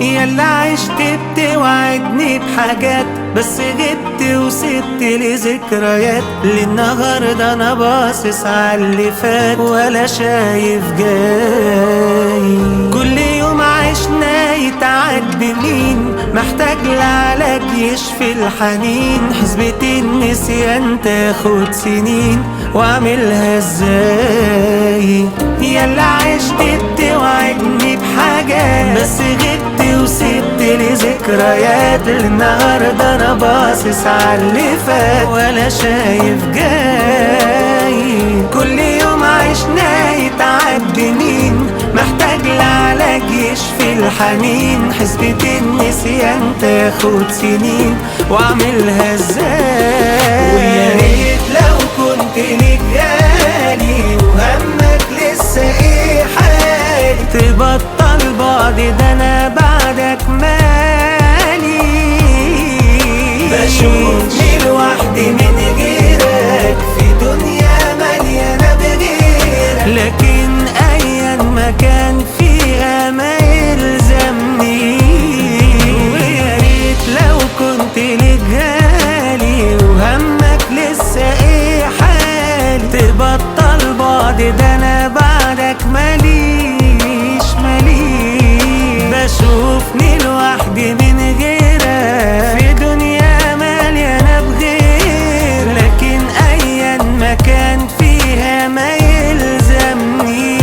يلا عشت بتوعدني بحاجات، بس غبت وسبت لي ذكريات. للنهارده انا باصص عاللي فات ولا شايف جاي. كل يوم عشنا يتعدي مين، محتاج لعلاج يشفي الحنين. حسبة النسيان تاخد سنين، واعملها ازاي؟ يلا عشت بتوعدني بحاجات، بس غبت وسبت لي ذكريات. للنهارده انا باصص عاللي فات ولا شايف جاي. كل يوم عشنا يتعدي مين، محتاج لعلاج يشفي الحنين. حسبة النسيان تاخد سنين، واعملها ازاي؟ ويا ريت لو كنت ليك غالي وهمك لسه ايه حالي، تبطل بعد ده انا بعدك مالي. بشوفني لوحدي من غيرك في دنيا مليانة بغيرك، لكن ايا ما كان فيها ما يلزمني. ويا ريت لو كنت ليك غالي وهمك لسه ايه حالي، تبطل بعد ده انا بعدك ماليش. بشوفني لوحدي من غيرك في دنيا مليانة بغير، لكن ايا ما كان فيها ما يلزمنيش.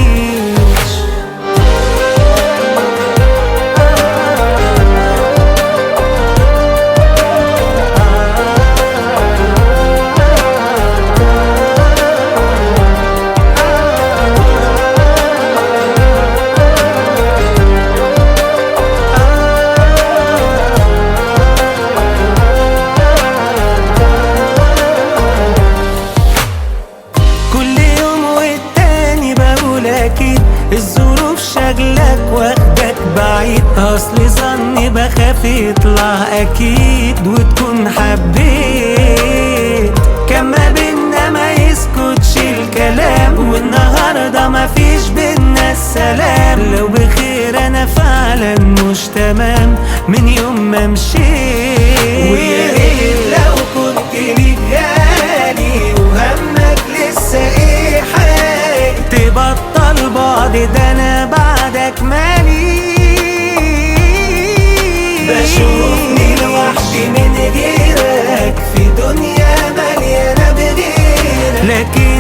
الظروف شغلك واخدك بعيد، اصل ظني بخاف يطلع اكيد وتكون حبيت. كان ما بينا ما يسكتش الكلام، والنهارده ما فيش بينا السلام. لو بخير انا فعلا مش تمام من يوم ما مشيت. ويا ريت لو كنت ليك غالي وهمك لسه ايه حالي، تبطل بعد ده انا بعدك مالي. بشوفني لوحدي من غيرك في دنيا مليانة بغيرك، لكن